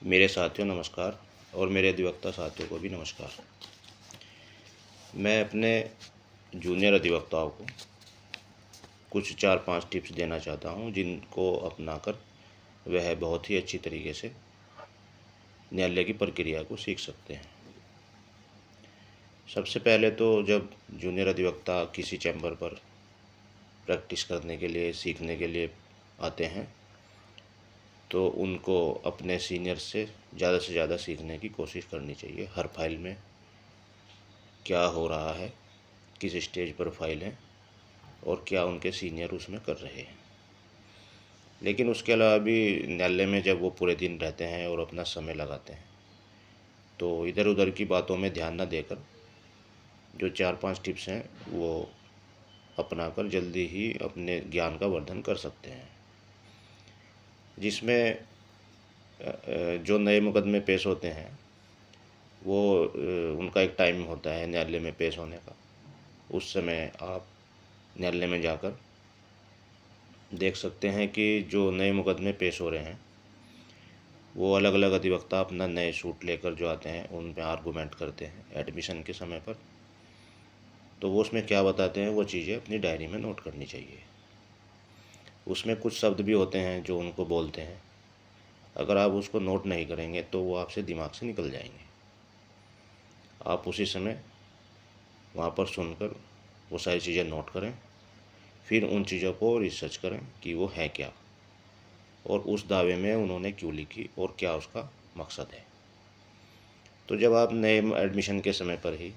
मेरे साथियों नमस्कार और मेरे अधिवक्ता साथियों को भी नमस्कार। मैं अपने जूनियर अधिवक्ताओं को कुछ 4-5 टिप्स देना चाहता हूं जिनको अपनाकर वह बहुत ही अच्छी तरीके से न्यायालय की प्रक्रिया को सीख सकते हैं। सबसे पहले तो जब जूनियर अधिवक्ता किसी चैम्बर पर प्रैक्टिस करने के लिए सीखने के लिए आते हैं तो उनको अपने सीनियर से ज़्यादा सीखने की कोशिश करनी चाहिए। हर फाइल में क्या हो रहा है, किस स्टेज पर फाइल है और क्या उनके सीनियर उसमें कर रहे हैं। लेकिन उसके अलावा भी न्यायालय में जब वो पूरे दिन रहते हैं और अपना समय लगाते हैं तो इधर उधर की बातों में ध्यान न देकर जो 4-5 टिप्स हैं वो अपनाकर जल्दी ही अपने ज्ञान का वर्धन कर सकते हैं। जिसमें जो नए मुकदमे पेश होते हैं वो उनका एक टाइम होता है न्यायालय में पेश होने का। उस समय आप न्यायालय में जाकर देख सकते हैं कि जो नए मुकदमे पेश हो रहे हैं वो अलग अलग अधिवक्ता अपना नए सूट लेकर जो आते हैं उन पर आर्गूमेंट करते हैं एडमिशन के समय पर। तो वो उसमें क्या बताते हैं वो चीज़ें अपनी डायरी में नोट करनी चाहिए। उसमें कुछ शब्द भी होते हैं जो उनको बोलते हैं, अगर आप उसको नोट नहीं करेंगे तो वो आपसे दिमाग से निकल जाएंगे। आप उसी समय वहाँ पर सुनकर वो सारी चीज़ें नोट करें, फिर उन चीज़ों को रिसर्च करें कि वो है क्या और उस दावे में उन्होंने क्यों लिखी और क्या उसका मकसद है। तो जब आप नए एडमिशन के समय पर ही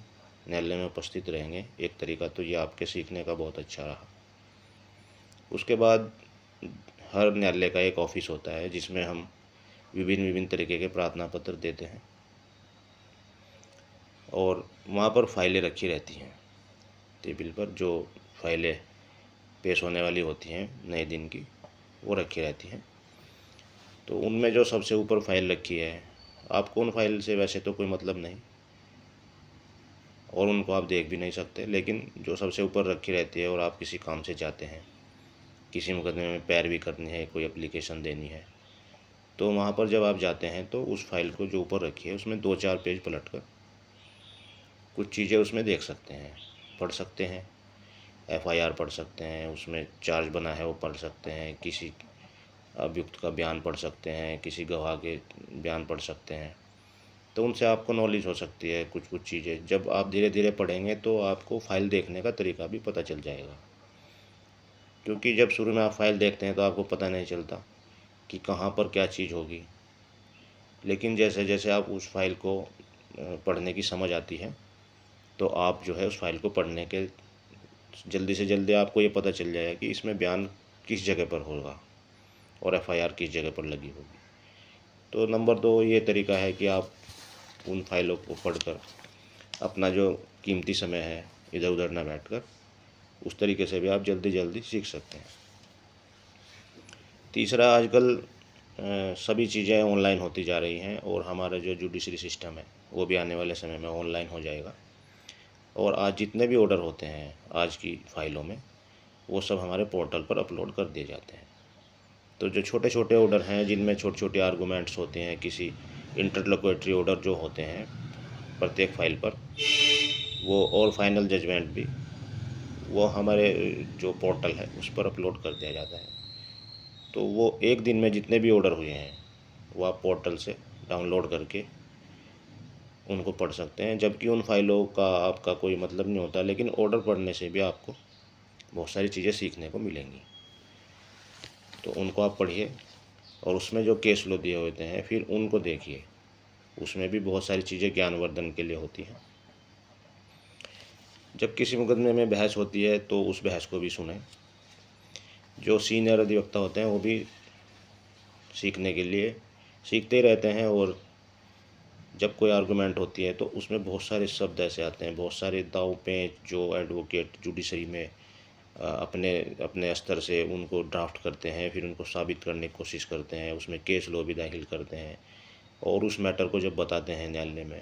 न्यायालय में उपस्थित रहेंगे, एक तरीका तो ये आपके सीखने का बहुत अच्छा रहा। उसके बाद हर न्यायालय का एक ऑफिस होता है जिसमें हम विभिन्न तरीके के प्रार्थना पत्र देते हैं और वहाँ पर फाइलें रखी रहती हैं। टेबल पर जो फाइलें पेश होने वाली होती हैं नए दिन की वो रखी रहती हैं। तो उनमें जो सबसे ऊपर फाइल रखी है, आपको उन फाइल से वैसे तो कोई मतलब नहीं और उनको आप देख भी नहीं सकते, लेकिन जो सबसे ऊपर रखी रहती है और आप किसी काम से जाते हैं, किसी मुकदमे में पैरवी करनी है, कोई एप्लीकेशन देनी है, तो वहाँ पर जब आप जाते हैं तो उस फाइल को जो ऊपर रखी है उसमें 2-4 पेज पलट कर कुछ चीज़ें उसमें देख सकते हैं, पढ़ सकते हैं। एफआईआर पढ़ सकते हैं, उसमें चार्ज बना है वो पढ़ सकते हैं, किसी अभियुक्त का बयान पढ़ सकते हैं, किसी गवाह के बयान पढ़ सकते हैं। तो उनसे आपको नॉलेज हो सकती है कुछ चीज़ें। जब आप धीरे धीरे पढ़ेंगे तो आपको फ़ाइल देखने का तरीका भी पता चल जाएगा, क्योंकि जब शुरू में आप फाइल देखते हैं तो आपको पता नहीं चलता कि कहाँ पर क्या चीज़ होगी। लेकिन जैसे जैसे आप उस फाइल को पढ़ने की समझ आती है तो आप जो है उस फाइल को पढ़ने के जल्दी से जल्दी आपको ये पता चल जाएगा कि इसमें बयान किस जगह पर होगा और एफआईआर किस जगह पर लगी होगी। तो नंबर 2 ये तरीका है कि आप उन फाइलों को पढ़कर अपना जो कीमती समय है इधर उधर ना बैठकर उस तरीके से भी आप जल्दी सीख सकते हैं। तीसरा, आजकल सभी चीज़ें ऑनलाइन होती जा रही हैं और हमारा जो जुडिशरी सिस्टम है वो भी आने वाले समय में ऑनलाइन हो जाएगा और आज जितने भी ऑर्डर होते हैं आज की फ़ाइलों में वो सब हमारे पोर्टल पर अपलोड कर दिए जाते हैं। तो जो छोटे छोटे ऑर्डर हैं जिनमें छोटे छोटे आर्गूमेंट्स होते हैं, किसी इंटरलोक्यूटरी ऑर्डर जो होते हैं प्रत्येक फाइल पर, वो और फाइनल जजमेंट भी वो हमारे जो पोर्टल है उस पर अपलोड कर दिया जाता है। तो वो एक दिन में जितने भी ऑर्डर हुए हैं वो आप पोर्टल से डाउनलोड करके उनको पढ़ सकते हैं। जबकि उन फाइलों का आपका कोई मतलब नहीं होता, लेकिन ऑर्डर पढ़ने से भी आपको बहुत सारी चीज़ें सीखने को मिलेंगी। तो उनको आप पढ़िए और उसमें जो केस लो दिए होते हैं फिर उनको देखिए, उसमें भी बहुत सारी चीज़ें ज्ञानवर्धन के लिए होती हैं। जब किसी मुकदमे में बहस होती है तो उस बहस को भी सुनें। जो सीनियर अधिवक्ता होते हैं वो भी सीखने के लिए सीखते ही रहते हैं और जब कोई आर्गूमेंट होती है तो उसमें बहुत सारे शब्द ऐसे आते हैं, बहुत सारे दाव पेच जो एडवोकेट जुडिशरी में अपने अपने स्तर से उनको ड्राफ्ट करते हैं, फिर उनको साबित करने की कोशिश करते हैं, उसमें केस लो भी दाखिल करते हैं और उस मैटर को जब बताते हैं न्यायालय में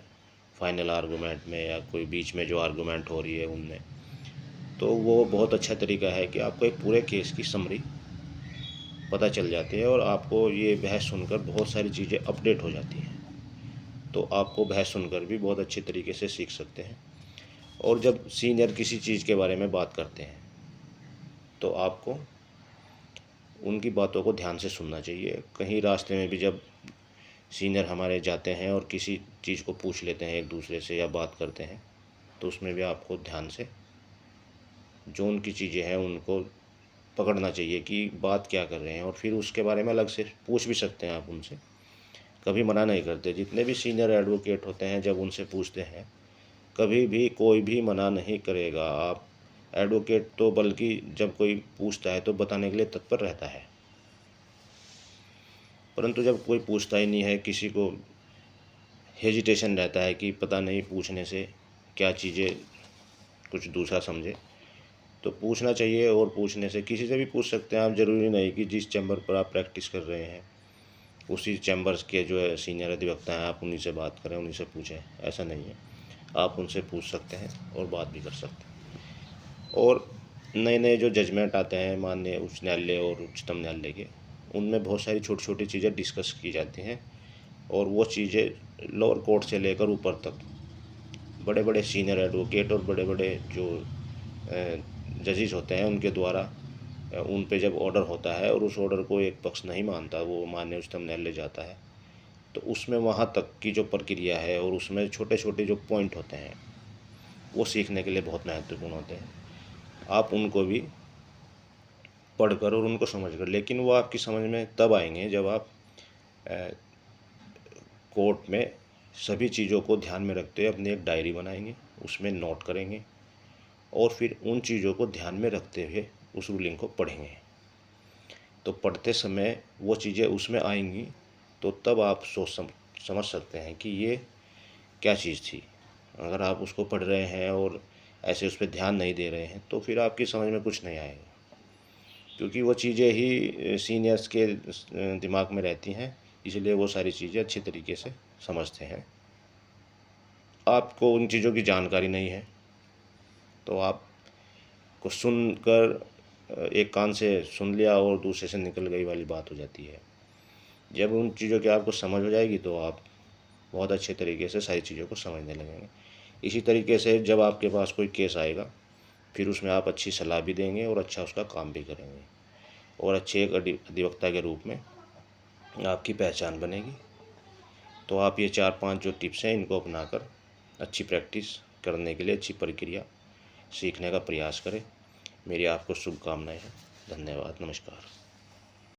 फाइनल आर्गूमेंट में या कोई बीच में जो आर्गूमेंट हो रही है उनमें, तो वो बहुत अच्छा तरीका है कि आपको एक पूरे केस की समरी पता चल जाती है और आपको ये बहस सुनकर बहुत सारी चीज़ें अपडेट हो जाती हैं। तो आपको बहस सुनकर भी बहुत अच्छे तरीके से सीख सकते हैं। और जब सीनियर किसी चीज़ के बारे में बात करते हैं तो आपको उनकी बातों को ध्यान से सुनना चाहिए। कहीं रास्ते में भी जब सीनियर हमारे जाते हैं और किसी चीज़ को पूछ लेते हैं एक दूसरे से या बात करते हैं, तो उसमें भी आपको ध्यान से जो उनकी चीज़ें हैं उनको पकड़ना चाहिए कि बात क्या कर रहे हैं, और फिर उसके बारे में अलग से पूछ भी सकते हैं आप उनसे। कभी मना नहीं करते। जितने भी सीनियर एडवोकेट होते हैं जब उनसे पूछते हैं, कभी भी कोई भी मना नहीं करेगा। आप एडवोकेट तो बल्कि जब कोई पूछता है तो बताने के लिए तत्पर रहता है, परंतु जब कोई पूछता ही नहीं है, किसी को हेजिटेशन रहता है कि पता नहीं पूछने से क्या चीज़ें कुछ दूसरा समझे, तो पूछना चाहिए। और पूछने से किसी से भी पूछ सकते हैं आप। ज़रूरी नहीं कि जिस चैम्बर पर आप प्रैक्टिस कर रहे हैं उसी चैम्बर्स के जो है सीनियर अधिवक्ता हैं, आप उन्हीं से बात करें, उन्हीं से पूछें, ऐसा नहीं है। आप उनसे पूछ सकते हैं और बात भी कर सकते हैं। और नए नए जो जजमेंट आते हैं माननीय उच्च न्यायालय और उच्चतम न्यायालय के, उनमें बहुत सारी छोटी छोटी चीज़ें डिस्कस की जाती हैं। और वो चीज़ें लोअर कोर्ट से लेकर ऊपर तक बड़े बड़े सीनियर एडवोकेट और बड़े बड़े जो जजेस होते हैं उनके द्वारा उन पे जब ऑर्डर होता है और उस ऑर्डर को एक पक्ष नहीं मानता, वो माननीय उच्चतम न्यायालय जाता है, तो उसमें वहाँ तक की जो प्रक्रिया है और उसमें छोटे छोटे जो पॉइंट होते हैं वो सीखने के लिए बहुत महत्वपूर्ण होते हैं। आप उनको भी पढ़कर और उनको समझकर, लेकिन वो आपकी समझ में तब आएंगे जब आप कोर्ट में सभी चीज़ों को ध्यान में रखते हुए अपनी एक डायरी बनाएंगे, उसमें नोट करेंगे और फिर उन चीज़ों को ध्यान में रखते हुए उस रूलिंग को पढ़ेंगे। तो पढ़ते समय वो चीज़ें उसमें आएंगी, तो तब आप समझ सकते हैं कि ये क्या चीज़ थी। अगर आप उसको पढ़ रहे हैं और ऐसे उस पर ध्यान नहीं दे रहे हैं तो फिर आपकी समझ में कुछ नहीं आएगा, क्योंकि वो चीज़ें ही सीनियर्स के दिमाग में रहती हैं, इसलिए वो सारी चीज़ें अच्छी तरीके से समझते हैं। आपको उन चीज़ों की जानकारी नहीं है तो आपको सुनकर एक कान से सुन लिया और दूसरे से निकल गई वाली बात हो जाती है। जब उन चीज़ों की आपको समझ हो जाएगी तो आप बहुत अच्छे तरीके से सारी चीज़ों को समझने लगेंगे। इसी तरीके से जब आपके पास कोई केस आएगा फिर उसमें आप अच्छी सलाह भी देंगे और अच्छा उसका काम भी करेंगे, और अच्छे एक अधिवक्ता के रूप में आपकी पहचान बनेगी। तो आप ये 4-5 जो टिप्स हैं इनको अपनाकर अच्छी प्रैक्टिस करने के लिए, अच्छी प्रक्रिया सीखने का प्रयास करें। मेरी आपको शुभकामनाएं हैं। धन्यवाद। नमस्कार।